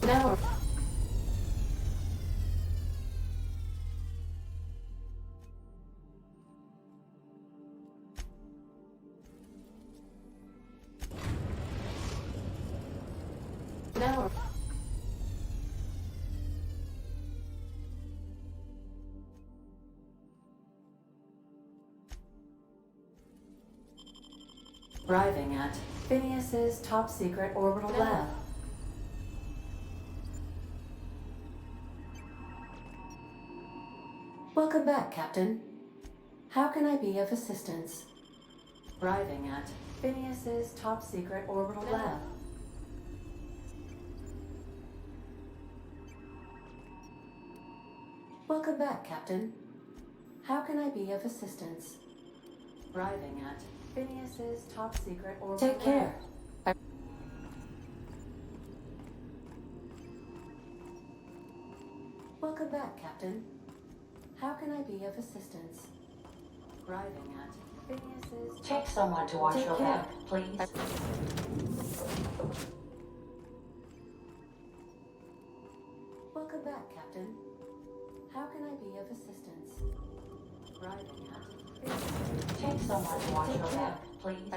Now. Now. Arriving at Phineas's top secret orbital lab. Welcome back, Captain. How can I be of assistance? Arriving at Phineas's top secret orbital lab. Welcome back, Captain. How can I be of assistance? Arriving at Phineas's top secret orbital lab. Take care. Welcome back, Captain. How can I be of assistance? Arriving at Phineas's... Take someone to watch Take your care. back, please. Welcome back, Captain. How can I be of assistance? Arriving at Phineas's... Take someone to watch Take your care. back, please.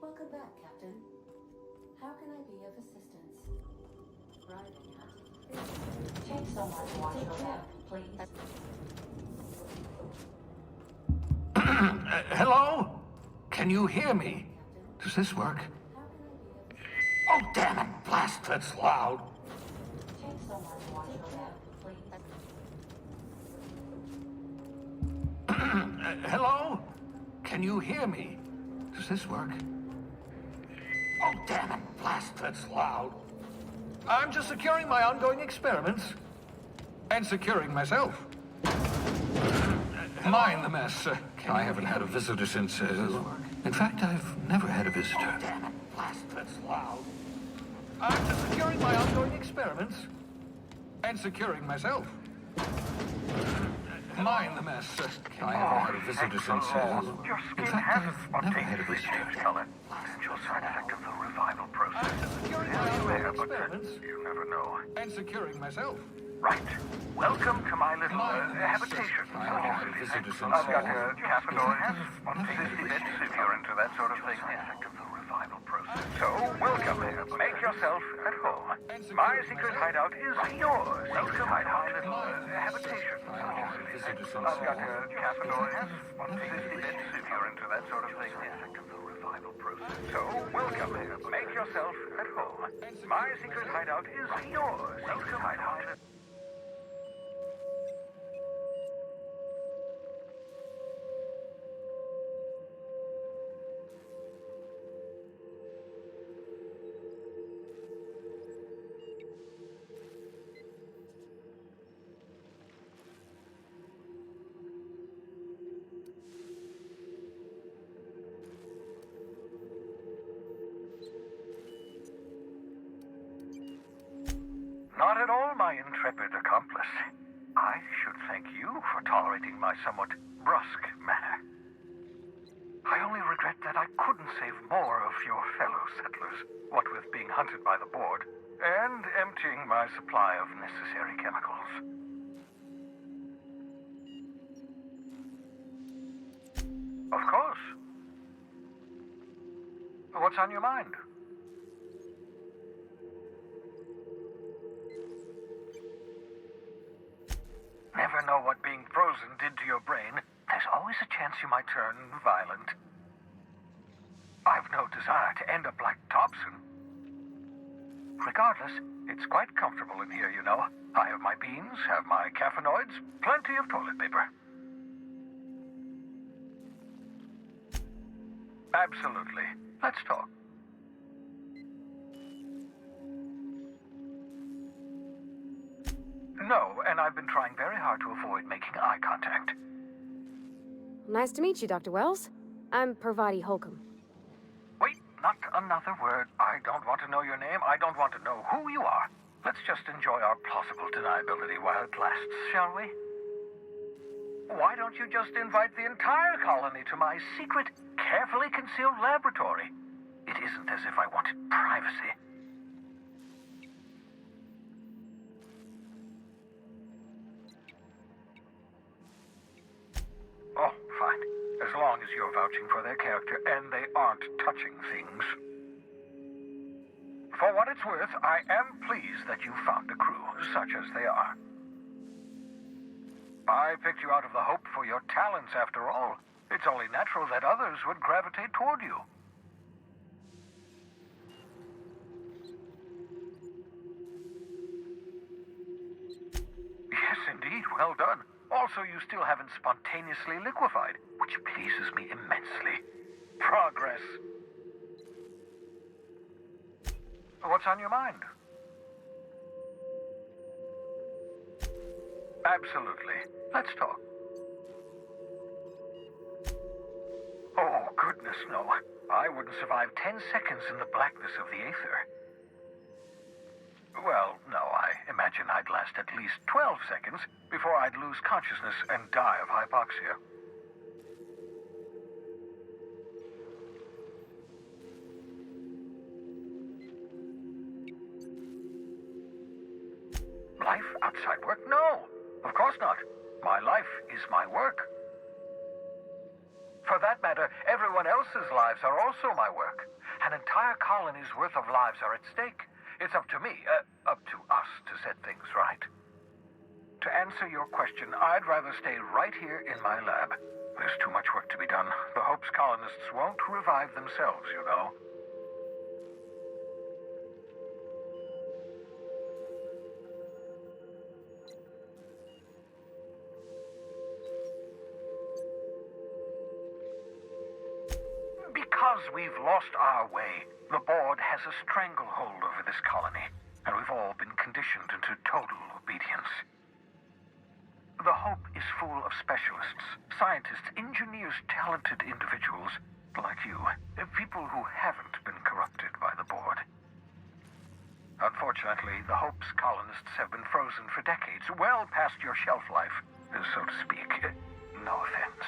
Welcome back, Captain. How can I be of assistance? Arriving at Phineas's... Take someone to watch Take your care. back, please. Hello? Can you hear me? Does this work? How can I be of... Oh, damn it! Blast, that's loud. Take someone to watch your back, please. Hello? Can you hear me? Does this work? Oh, damn it! Blast, that's loud. I'm just securing my ongoing experiments. And securing myself. Mind the mess. I haven't had a visitor since... in fact, I've never had a visitor. Oh, damn it! Blast, that's loud. I'm just securing my ongoing experiments. And securing myself. Mind the mess. I haven't had a visitor since... Your in skin fact, has I've never had a spontaneously visitor. changed color. Potential side effect of the revival process. I'm just securing my Very rare, ongoing but experiments. you never know. And securing myself. Right. Welcome to my little habitation. I haven't had a visitor since... I've got caffeinoids, I've never had a 60 visitor. bits if you're into that sort of thing. Effect of the revival process. So, welcome. Make yourself at home. My secret hideout is yours. Welcome to my little habitation. I haven't had a visitor since... I've got caffeinoids, 60 bits if you're into that sort of thing. Effect of the revival process. So, welcome. Make yourself at home. My secret hideout is yours. Welcome to my Not at all, my intrepid accomplice. I should thank you for tolerating my somewhat brusque manner. I only regret that I couldn't save more of your fellow settlers, what with being hunted by the board, and emptying my supply of necessary chemicals. Of course. What's on your mind? Never know what being frozen did to your brain. There's always a chance you might turn violent. I've no desire to end up like Thompson. Regardless, it's quite comfortable in here, you know. I have my beans, have my caffeinoids, plenty of toilet paper. Absolutely. Let's talk. No, and I've been trying very hard to avoid making eye contact. Nice to meet you, Dr. Wells. I'm Parvati Holcomb. Wait, not another word. I don't want to know your name. I don't want to know who you are. Let's just enjoy our plausible deniability while it lasts, shall we? Why don't you just invite the entire colony to my secret, carefully concealed laboratory? It isn't as if I wanted privacy. Oh, fine. As long as you're vouching for their character and they aren't touching things. For what it's worth, I am pleased that you found a crew, such as they are. I picked you out of the Hope for your talents, after all. It's only natural that others would gravitate toward you. Yes, indeed. Well done. Also, you still haven't spontaneously liquefied, which pleases me immensely. Progress. What's on your mind? Absolutely. Let's talk. Oh, goodness, no. I wouldn't survive 10 seconds in the blackness of the Aether. Well, no, I imagine I'd last at least 12 seconds before I'd lose consciousness and die of hypoxia. Life outside work? No, of course not. My life is my work. For that matter, everyone else's lives are also my work. An entire colony's worth of lives are at stake. It's up to me, up to us to set things right. To answer your question, I'd rather stay right here in my lab. There's too much work to be done. The Hope's colonists won't revive themselves, you know. Because we've lost our way, the board has a stranglehold over this colony, and we've all been conditioned into total obedience. The Hope is full of specialists, scientists, engineers, talented individuals like you, people who haven't been corrupted by the board. Unfortunately, the Hope's colonists have been frozen for decades, well past your shelf life, so to speak. No offense.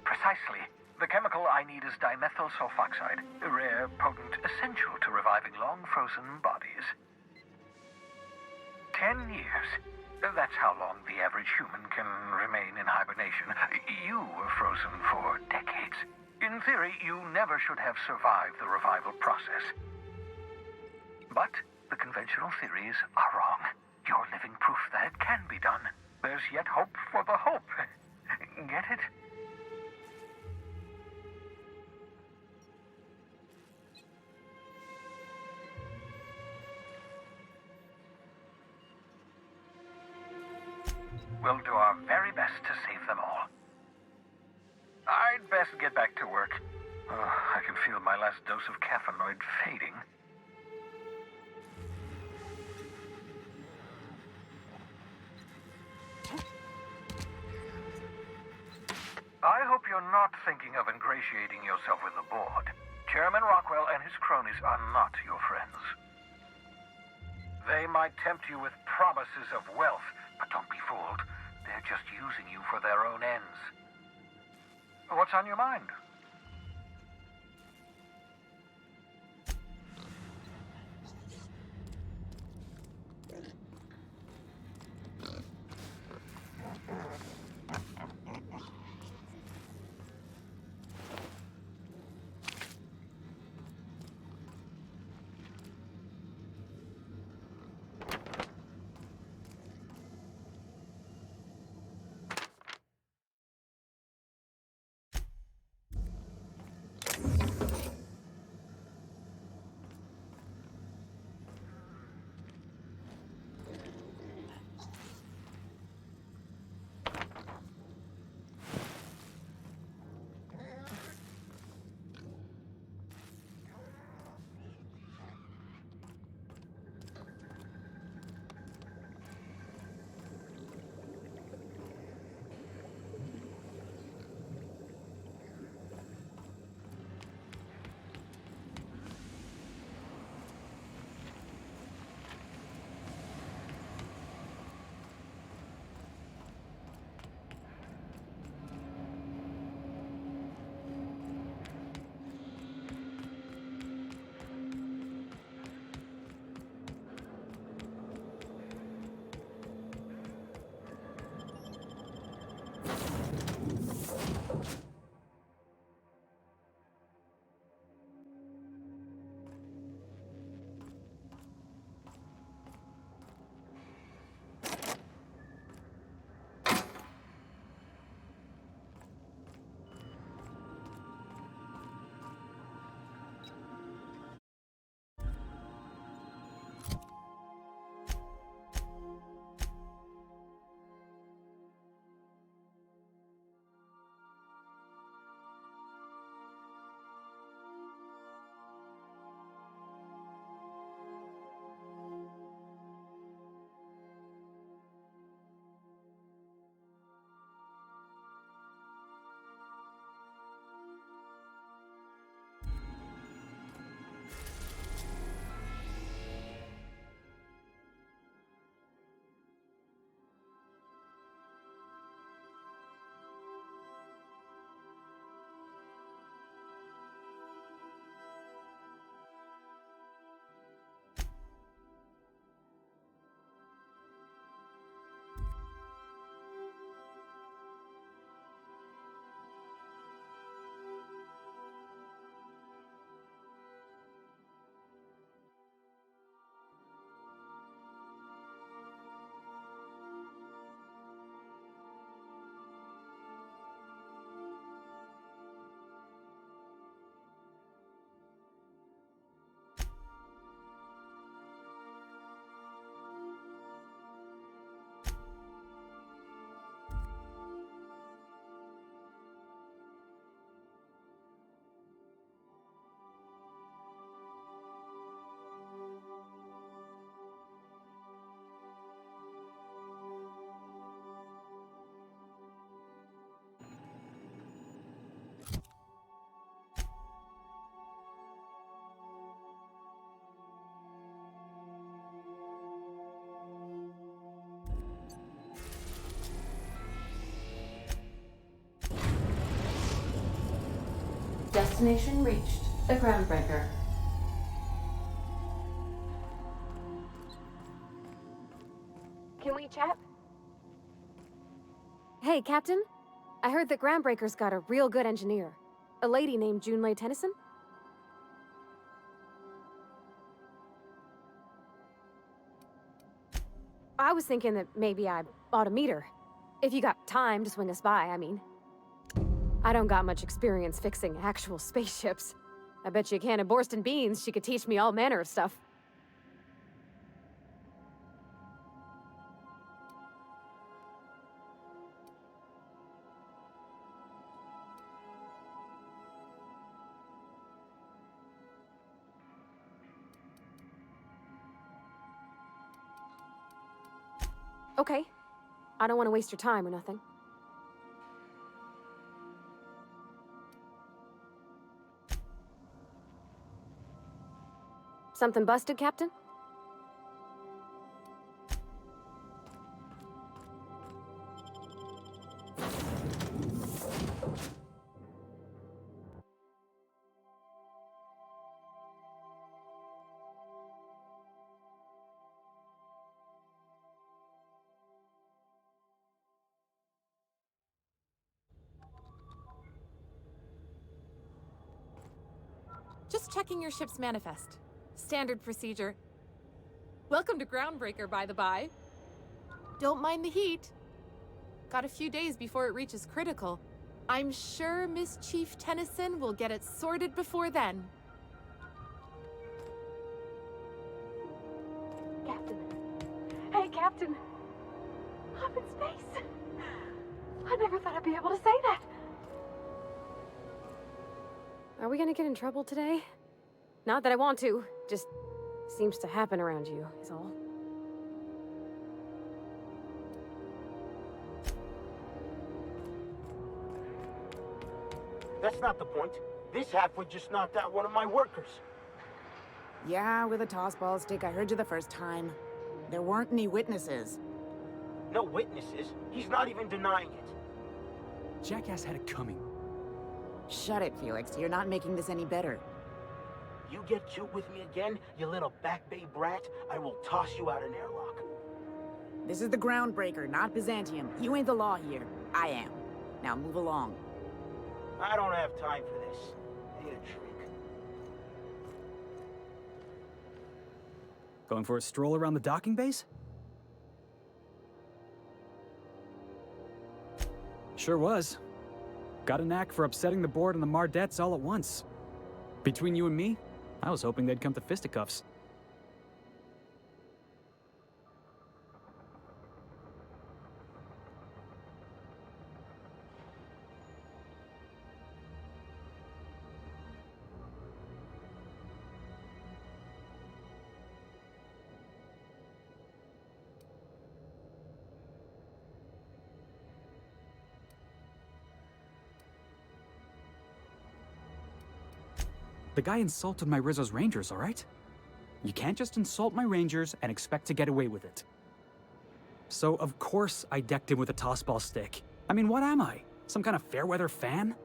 Precisely. The chemical I need is dimethyl sulfoxide, rare, potent, essential to reviving long-frozen bodies. 10 years. That's how long the average human can remain in hibernation. You were frozen for decades. In theory, you never should have survived the revival process. But the conventional theories are wrong. You're living proof that it can be done. There's yet hope for the Hope. Get it? We'll do our very best to save them all. I'd best get back to work. I can feel my last dose of caffeinoid fading. I hope you're not thinking of ingratiating yourself with the board. Chairman Rockwell and his cronies are not your friends. They might tempt you with promises of wealth, but don't be fooled. They're just using you for their own ends. What's on your mind? Destination reached. The Groundbreaker. Can we chat? Hey, Captain. I heard that Groundbreaker's got a real good engineer. A lady named Junlei Tennyson? I was thinking that maybe I ought to meet her. If you got time to swing us by, I mean. I don't got much experience fixing actual spaceships. I bet you a can of Borston beans she could teach me all manner of stuff. Okay. I don't want to waste your time or nothing. Something busted, Captain? Just checking your ship's manifest. Standard procedure. Welcome to Groundbreaker, by the by. Don't mind the heat. Got a few days before it reaches critical. I'm sure Miss Chief Tennyson will get it sorted before then. Captain. Hey, Captain. I'm in space. I never thought I'd be able to say that. Are we gonna get in trouble today? Not that I want to, just seems to happen around you, is all. That's not the point. This halfwit just knocked out one of my workers. Yeah, with a tossball stick. I heard you the first time. There weren't any witnesses. No witnesses. He's not even denying it. Jackass had it coming. Shut it, Felix. You're not making this any better. You get cute with me again, you little Back Bay brat, I will toss you out an airlock. This is the Groundbreaker, not Byzantium. You ain't the law here. I am. Now move along. I don't have time for this. I need a trick. Going for a stroll around the docking base? Sure was. Got a knack for upsetting the board and the Mardettes all at once. Between you and me, I was hoping they'd come to fisticuffs. The guy insulted my Rizzo's Rangers, all right? You can't just insult my Rangers and expect to get away with it. So, of course, I decked him with a tossball stick. I mean, what am I? Some kind of fair-weather fan?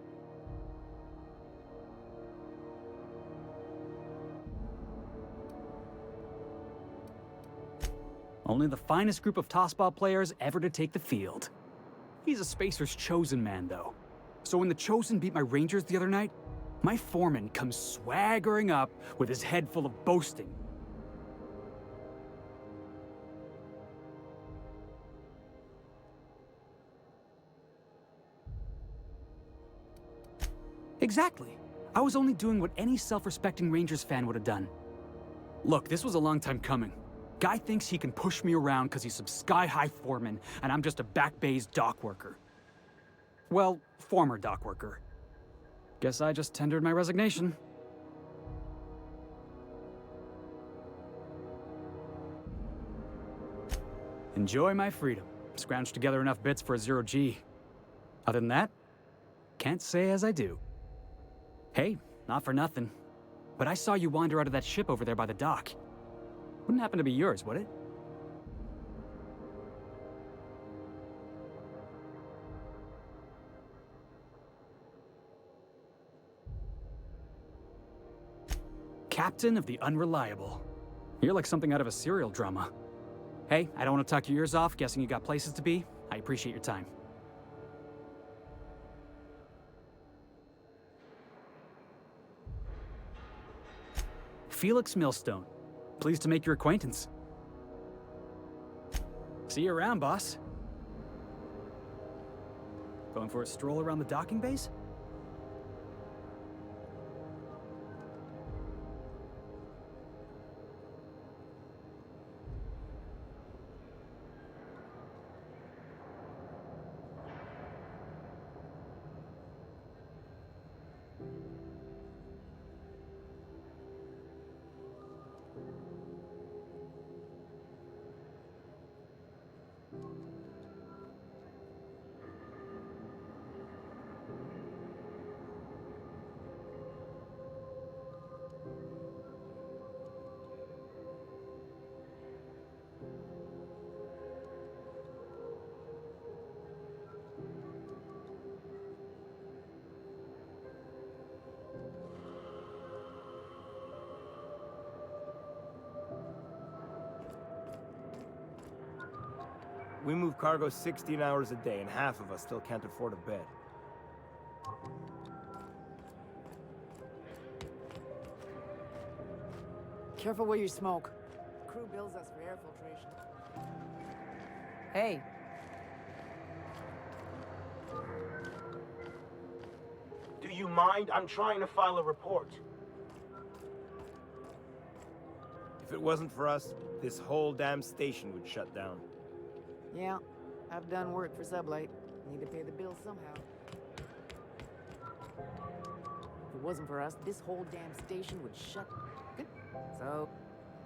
Only the finest group of tossball players ever to take the field. He's a Spacer's chosen man, though. So when the Chosen beat my Rangers the other night, my foreman comes swaggering up with his head full of boasting. Exactly. I was only doing what any self-respecting Rangers fan would have done. Look, this was a long time coming. Guy thinks he can push me around because he's some sky-high foreman, and I'm just a Back Bay's dock worker. Well, former dock worker. Guess I just tendered my resignation. Enjoy my freedom. Scrounged together enough bits for a 0G. Other than that, can't say as I do. Hey, not for nothing, but I saw you wander out of that ship over there by the dock. Wouldn't happen to be yours, would it? Captain of the Unreliable. You're like something out of a serial drama. Hey, I don't want to talk your ears off, guessing you got places to be. I appreciate your time. Felix Millstone. Pleased to make your acquaintance. See you around, boss. Going for a stroll around the docking bays? We move cargo 16 hours a day, and half of us still can't afford a bed. Careful where you smoke. Crew bills us for air filtration. Hey. Do you mind? I'm trying to file a report. If it wasn't for us, this whole damn station would shut down. Yeah, I've done work for Sublight. Need to pay the bills somehow. If it wasn't for us, this whole damn station would shut. Good. So,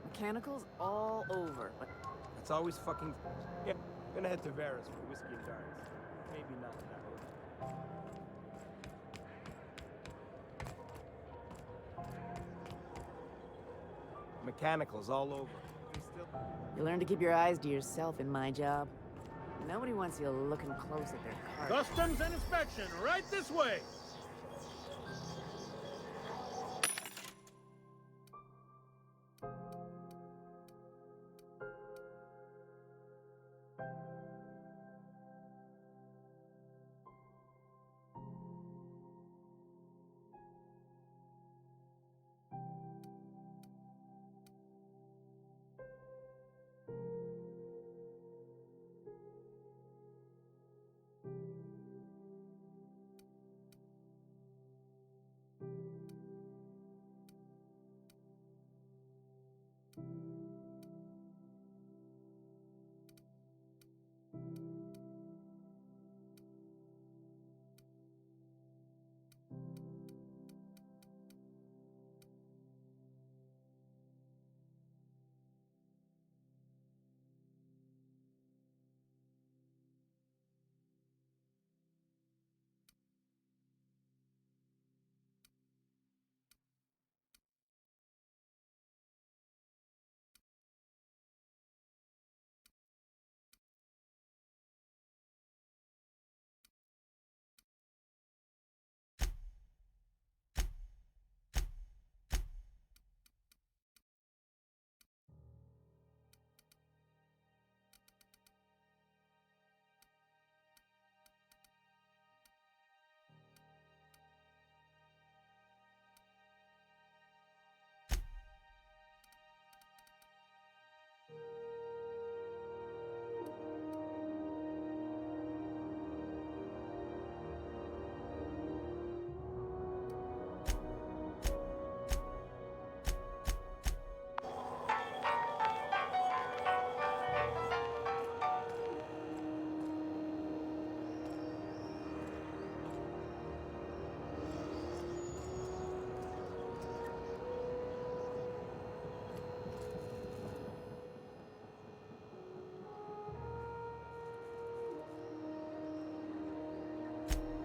mechanicals all over. But That's always fucking... Yeah, I'm gonna head to Vera's for whiskey and darts. Maybe not now. Mechanicals all over. you learn to keep your eyes to yourself in my job. Nobody wants you looking close at their car. Customs and inspection, right this way!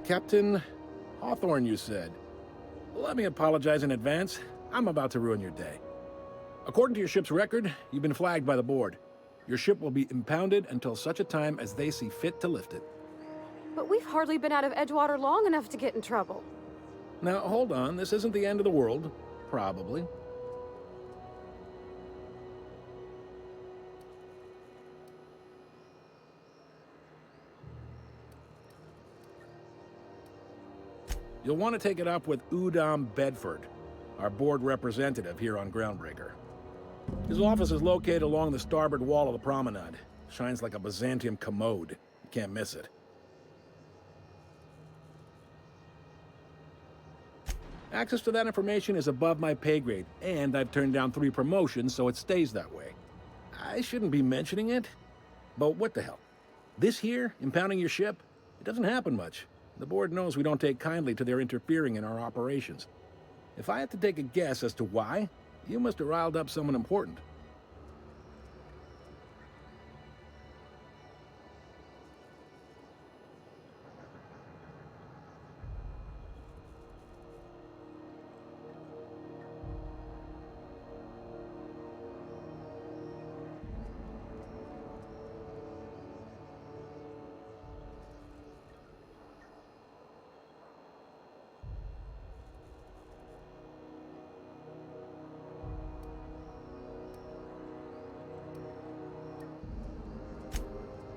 Captain Hawthorne, you said. Let me apologize in advance. I'm about to ruin your day. According to your ship's record, you've been flagged by the board. Your ship will be impounded until such a time as they see fit to lift it. But we've hardly been out of Edgewater long enough to get in trouble. Now, hold on. This isn't the end of the world. Probably. You'll want to take it up with Udom Bedford, our board representative here on Groundbreaker. His office is located along the starboard wall of the promenade. Shines like a Byzantium commode. You can't miss it. Access to that information is above my pay grade, and I've turned down 3 promotions, so it stays that way. I shouldn't be mentioning it, but what the hell? This here, impounding your ship, it doesn't happen much. The board knows we don't take kindly to their interfering in our operations. If I had to take a guess as to why, you must have riled up someone important.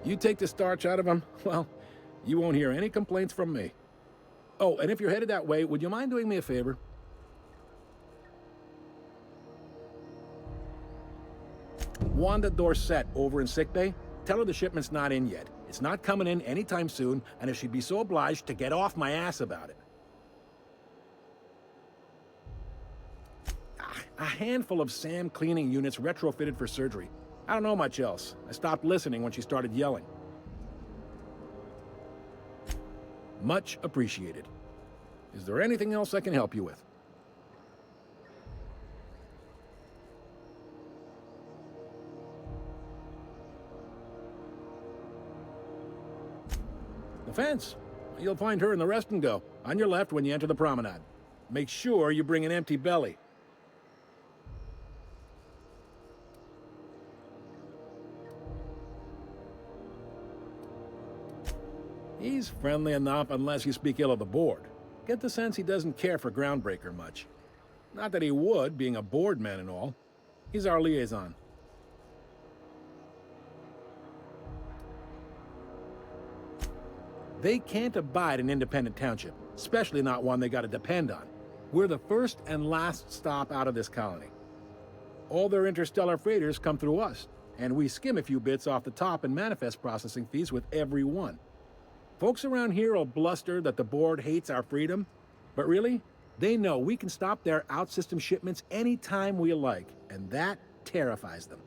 You take the starch out of them, well, you won't hear any complaints from me. Oh, and if you're headed that way, would you mind doing me a favor? Wanda Dorset over in sickbay, tell her the shipment's not in yet. It's not coming in anytime soon, and if she'd be so obliged to get off my ass about it. A handful of SAM cleaning units retrofitted for surgery. I don't know much else. I stopped listening when she started yelling. Much appreciated. Is there anything else I can help you with? The fence. You'll find her in the rest and go, on your left when you enter the promenade. Make sure you bring an empty belly. He's friendly enough unless you speak ill of the board. Get the sense he doesn't care for Groundbreaker much. Not that he would, being a board man and all. He's our liaison. They can't abide an independent township, especially not one they gotta depend on. We're the first and last stop out of this colony. All their interstellar freighters come through us, and we skim a few bits off the top in manifest processing fees with every one. Folks around here will bluster that the board hates our freedom, but really, they know we can stop their out-system shipments anytime we like, and that terrifies them.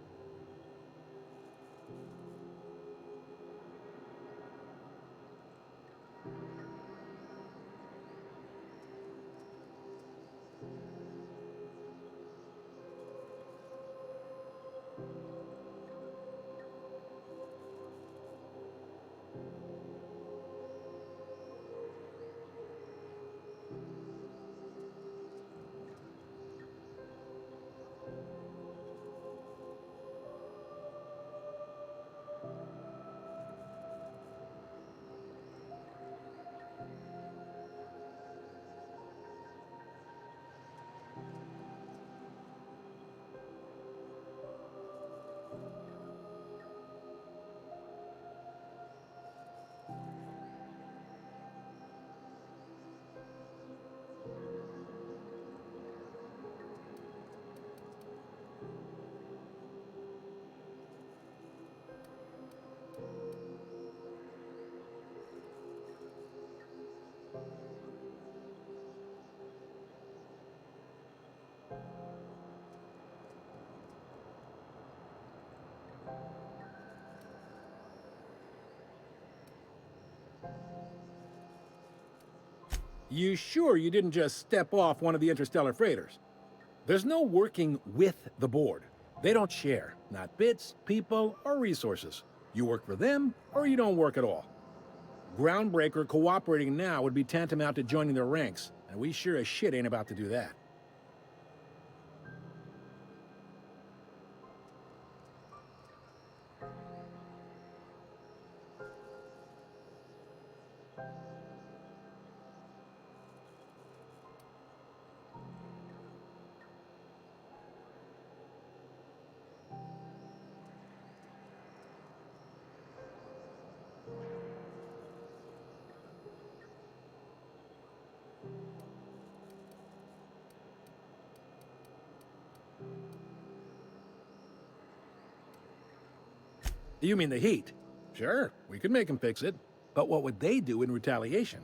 You sure you didn't just step off one of the interstellar freighters? There's no working with the board. They don't share, not bits, people, or resources. You work for them, or you don't work at all. Groundbreaker cooperating now would be tantamount to joining their ranks, and we sure as shit ain't about to do that. You mean the heat? Sure, we could make them fix it. But what would they do in retaliation?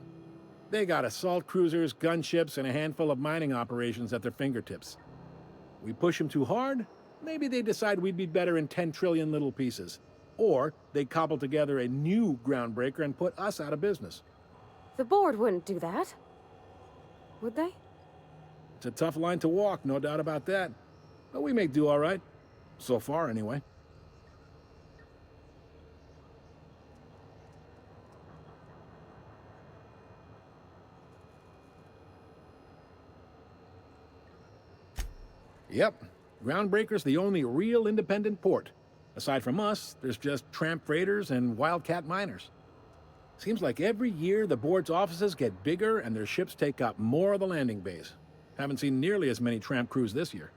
They got assault cruisers, gunships, and a handful of mining operations at their fingertips. We push them too hard, maybe they decide we'd be better in 10 trillion little pieces. Or they cobble together a new groundbreaker and put us out of business. The board wouldn't do that. Would they? It's a tough line to walk, no doubt about that. But we make do all right. So far, anyway. Yep. Groundbreaker's the only real independent port. Aside from us, there's just tramp freighters and wildcat miners. Seems like every year the board's offices get bigger and their ships take up more of the landing bays. Haven't seen nearly as many tramp crews this year.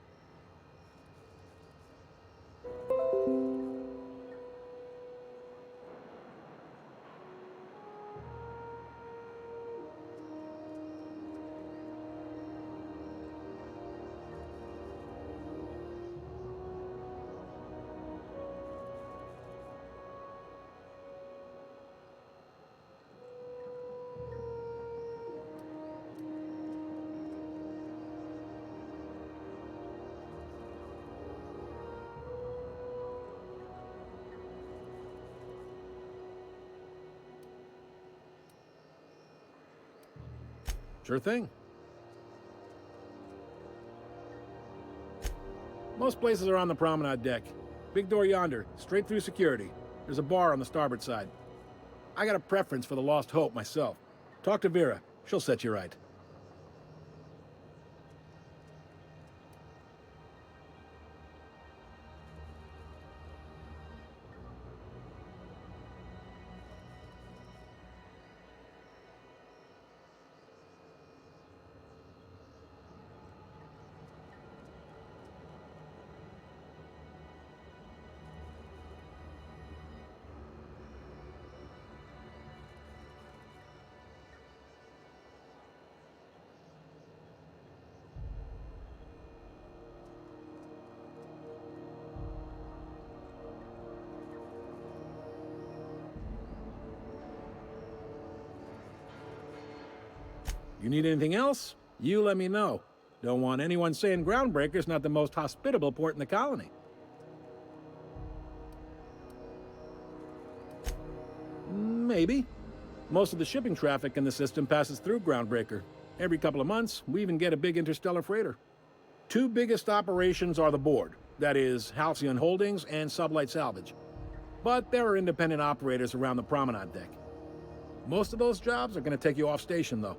Sure thing. Most places are on the promenade deck. Big door yonder, straight through security. There's a bar on the starboard side. I got a preference for the Lost Hope myself. Talk to Vera. She'll set you right. You need anything else? You let me know. Don't want anyone saying Groundbreaker's not the most hospitable port in the colony. Maybe. Most of the shipping traffic in the system passes through Groundbreaker. Every couple of months, we even get a big interstellar freighter. Two biggest operations are the board. That is, Halcyon Holdings and Sublight Salvage. But there are independent operators around the promenade deck. Most of those jobs are going to take you off station, though.